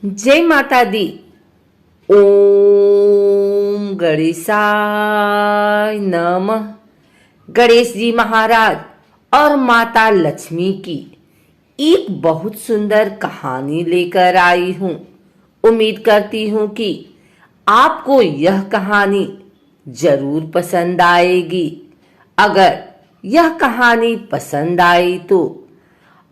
जय माता दी। ओम गणेशाय नमः। गणेश जी महाराज और माता लक्ष्मी की एक बहुत सुंदर कहानी लेकर आई हूँ। उम्मीद करती हूँ कि आपको यह कहानी जरूर पसंद आएगी। अगर यह कहानी पसंद आई तो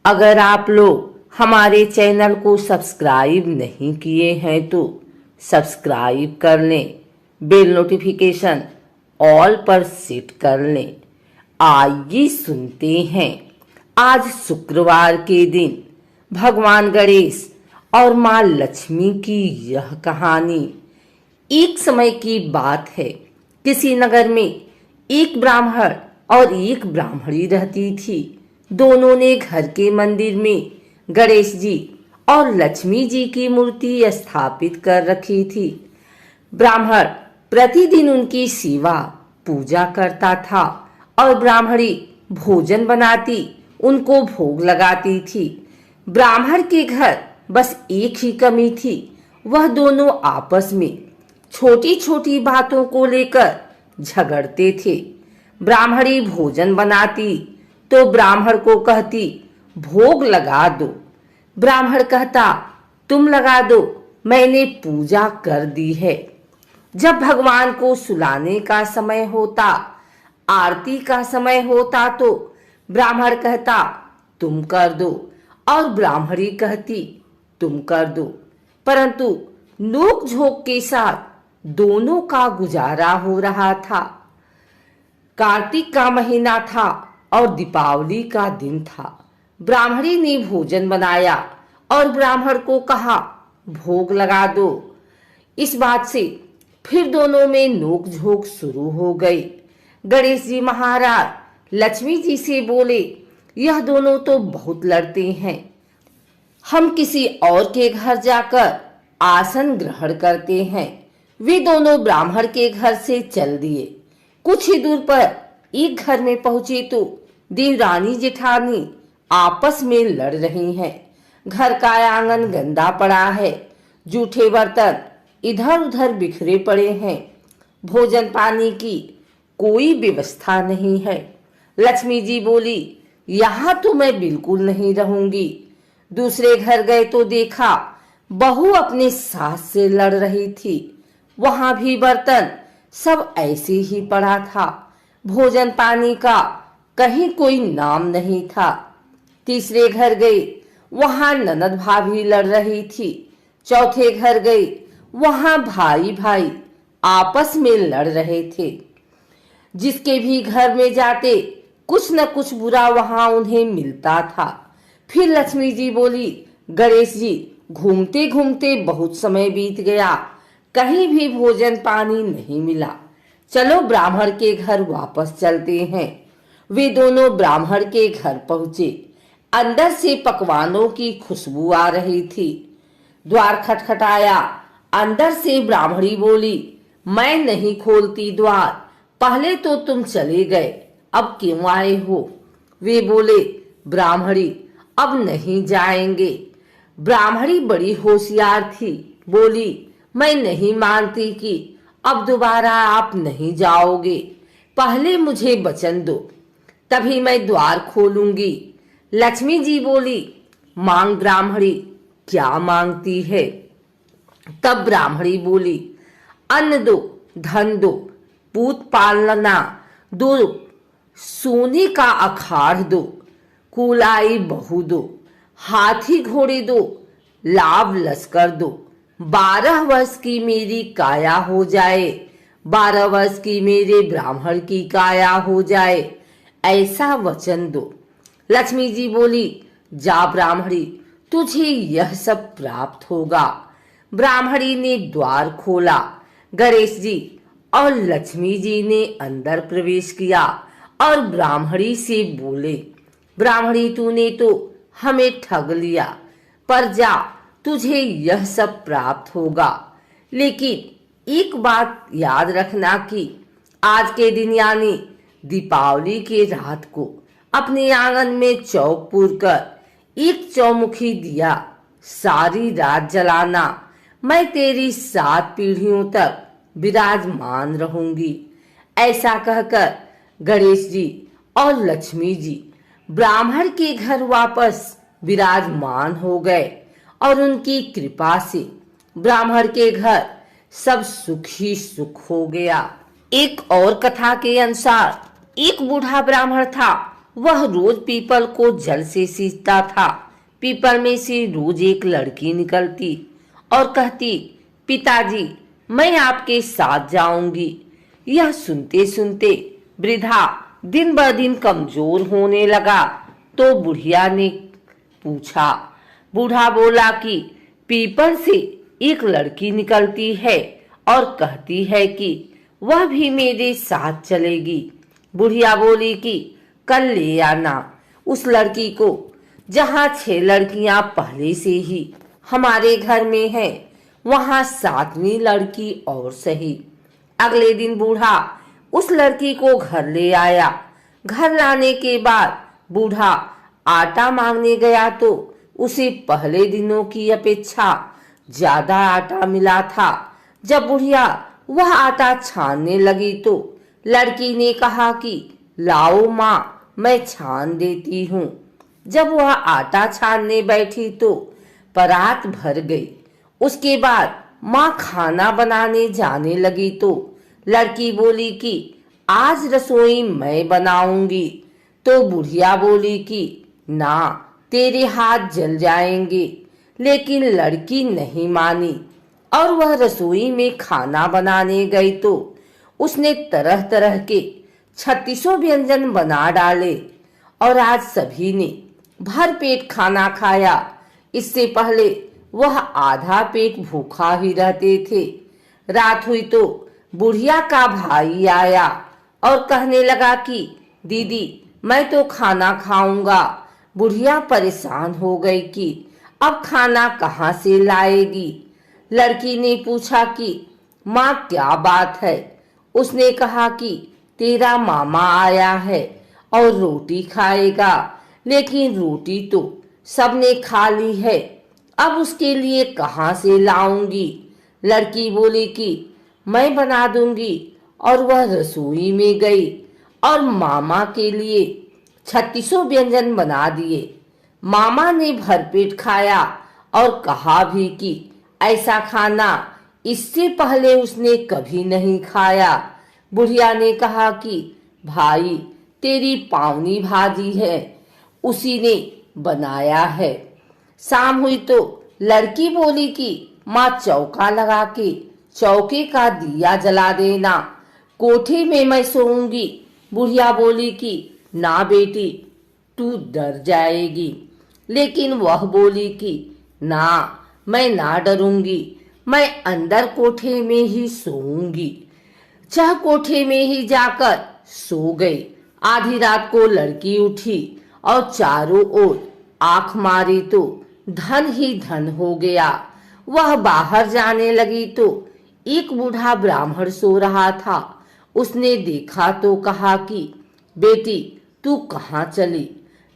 अगर आप लोग हमारे चैनल को सब्सक्राइब नहीं किए हैं तो सब्सक्राइब कर लें, बेल नोटिफिकेशन ऑल पर सेट कर लें। आइए सुनते हैं आज शुक्रवार के दिन भगवान गणेश और माँ लक्ष्मी की यह कहानी। एक समय की बात है, किसी नगर में एक ब्राह्मण और एक ब्राह्मणी रहती थी। दोनों ने घर के मंदिर में गणेश जी और लक्ष्मी जी की मूर्ति स्थापित कर रखी थी। ब्राह्मण प्रतिदिन उनकी सेवा पूजा करता था और ब्राह्मणी भोजन बनाती, उनको भोग लगाती थी। ब्राह्मण के घर बस एक ही कमी थी, वह दोनों आपस में छोटी छोटी बातों को लेकर झगड़ते थे। ब्राह्मणी भोजन बनाती तो ब्राह्मण को कहती भोग लगा दो। ब्राह्मण कहता तुम लगा दो, मैंने पूजा कर दी है। जब भगवान को सुलाने का समय होता, आरती का समय होता तो ब्राह्मण कहता तुम कर दो और ब्राह्मणी कहती तुम कर दो। परंतु नोक झोंक के साथ दोनों का गुजारा हो रहा था। कार्तिक का महीना था और दीपावली का दिन था। ब्राह्मणी ने भोजन बनाया और ब्राह्मण को कहा भोग लगा दो। इस बात से फिर दोनों में नोक-झोंक शुरू हो गई। गणेश जी महाराज लक्ष्मी जी से बोले यह दोनों तो बहुत लड़ते हैं, हम किसी और के घर जाकर आसन ग्रहण करते हैं। वे दोनों ब्राह्मण के घर से चल दिए। कुछ ही दूर पर एक घर में पहुंचे तो देवरानी जेठानी आपस में लड़ रही हैं। घर का आंगन गंदा पड़ा है, जूठे बर्तन इधर उधर बिखरे पड़े हैं, भोजन पानी की कोई व्यवस्था नहीं है। लक्ष्मी जी बोली यहाँ तो मैं बिल्कुल नहीं रहूंगी। दूसरे घर गए तो देखा बहू अपने सास से लड़ रही थी। वहां भी बर्तन सब ऐसे ही पड़ा था, भोजन पानी का कहीं कोई नाम नहीं था। तीसरे घर गई, वहां ननद भाभी लड़ रही थी। चौथे घर गई, वहां भाई भाई आपस में लड़ रहे थे। जिसके भी घर में जाते कुछ न कुछ बुरा वहां उन्हें मिलता था। फिर लक्ष्मी जी बोली गणेश जी घूमते घूमते बहुत समय बीत गया, कहीं भी भोजन पानी नहीं मिला, चलो ब्राह्मण के घर वापस चलते हैं। वे दोनों ब्राह्मण के घर पहुंचे। अंदर से पकवानों की खुशबू आ रही थी। द्वार खटखटाया। अंदर से ब्राह्मणी बोली मैं नहीं खोलती द्वार, पहले तो तुम चले गए, अब क्यों आए हो? वे बोले ब्राह्मणी अब नहीं जाएंगे। ब्राह्मणी बड़ी होशियार थी, बोली मैं नहीं मानती कि अब दोबारा आप नहीं जाओगे, पहले मुझे वचन दो, तभी मैं द्वार खोलूंगी। लक्ष्मी जी बोली मांग ब्राह्मणी, क्या मांगती है? तब ब्राह्मणी बोली अन्न दो, धन दो, पूत पालना दो, सोने का अखाड़ दो, कुलाई बहू दो, हाथी घोड़े दो, लाभ लश्कर दो, 12 वर्ष की मेरी काया हो जाए, 12 वर्ष की मेरे ब्राह्मण की काया हो जाए, ऐसा वचन दो। लक्ष्मी जी बोली जा ब्राह्मणी, तुझे यह सब प्राप्त होगा। ब्राह्मणी ने द्वार खोला। गणेश जी और लक्ष्मी जी ने अंदर प्रवेश किया और ब्राह्मणी से बोले ब्राह्मणी तूने तो हमें ठग लिया, पर जा तुझे यह सब प्राप्त होगा। लेकिन एक बात याद रखना कि आज के दिन यानी दीपावली के रात को अपने आंगन में चौक पूर कर एक चौमुखी दिया सारी रात जलाना, मैं तेरी 7 पीढ़ियों तक विराजमान रहूंगी। ऐसा कहकर गणेश जी और लक्ष्मी जी ब्राह्मण के घर वापस विराजमान हो गए और उनकी कृपा से ब्राह्मण के घर सब सुख ही सुख हो गया। एक और कथा के अनुसार एक बूढ़ा ब्राह्मण था। वह रोज पीपल को जल से सींचता था। पीपल में से रोज एक लड़की निकलती और कहती, पिताजी मैं आपके साथ जाऊंगी। यह सुनते सुनते वृद्धा दिन ब दिन कमजोर होने लगा। तो बुढ़िया ने पूछा। बूढ़ा बोला कि पीपल से एक लड़की निकलती है और कहती है कि वह भी मेरे साथ चलेगी। बुढ़िया बोली कि कल ले आना उस लड़की को। जहाँ 6 लड़कियां पहले से ही हमारे घर में हैं, वहाँ 7वीं लड़की और सही। अगले दिन बूढ़ा उस लड़की को घर ले आया। घर लाने के बाद बूढ़ा आटा मांगने गया तो उसे पहले दिनों की अपेक्षा ज्यादा आटा मिला था। जब बुढ़िया वह आटा छानने लगी तो लड़की ने कहा कि लाओ माँ, मैं छान देती हूँ। जब वह आटा छानने बैठी तो परात भर गई। उसके बाद माँ खाना बनाने जाने लगी तो लड़की बोली कि आज रसोई मैं बनाऊंगी। तो बुढ़िया बोली कि ना, तेरे हाथ जल जाएंगे। लेकिन लड़की नहीं मानी और वह रसोई में खाना बनाने गई तो उसने तरह तरह के 36 व्यंजन बना डाले और आज सभी ने भर पेट खाना खाया। इससे पहले वह आधा पेट भूखा ही रहते थे। रात हुई तो बुढ़िया का भाई आया और कहने लगा कि दीदी मैं तो खाना खाऊंगा। बुढ़िया परेशान हो गई कि अब खाना कहाँ से लाएगी। लड़की ने पूछा कि माँ क्या बात है। उसने कहा कि तेरा मामा आया है और रोटी खाएगा, लेकिन रोटी तो सबने खा ली है, अब उसके लिए कहाँ से लाऊंगी। लड़की बोली कि मैं बना दूंगी और वह रसोई में गई और मामा के लिए 36 व्यंजन बना दिए। मामा ने भरपेट खाया और कहा भी कि ऐसा खाना इससे पहले उसने कभी नहीं खाया। बुढ़िया ने कहा कि भाई तेरी पावनी भाजी है, उसी ने बनाया है। शाम हुई तो लड़की बोली कि माँ चौका लगा के चौके का दिया जला देना, कोठे में मैं सोऊंगी। बुढ़िया बोली कि ना बेटी, तू डर जाएगी। लेकिन वह बोली कि ना, मैं ना डरूंगी, मैं अंदर कोठे में ही सोऊंगी। चाह कोठे में ही जाकर सो गई। आधी रात को लड़की उठी और चारों ओर आंख मारी तो धन ही धन हो गया। वह बाहर जाने लगी तो एक बूढ़ा ब्राह्मण सो रहा था। उसने देखा तो कहा कि बेटी तू कहाँ चली।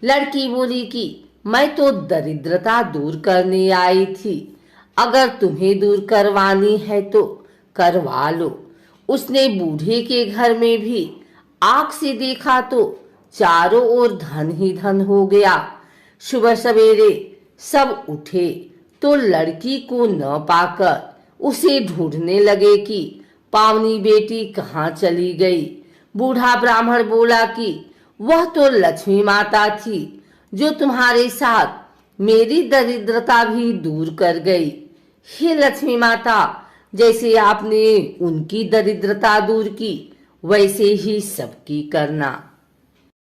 लड़की बोली कि मैं तो दरिद्रता दूर करने आई थी, अगर तुम्हें दूर करवानी है तो करवा लो। उसने बूढ़े के घर में भी आंख से देखा तो चारों ओर धन ही धन हो गया। सुबह सवेरे सब उठे तो लड़की को न पाकर उसे ढूंढने लगे कि पावनी बेटी कहाँ चली गई। बूढ़ा ब्राह्मण बोला कि वह तो लक्ष्मी माता थी जो तुम्हारे साथ मेरी दरिद्रता भी दूर कर गई। हे लक्ष्मी माता, जैसे आपने उनकी दरिद्रता दूर की वैसे ही सबकी करना।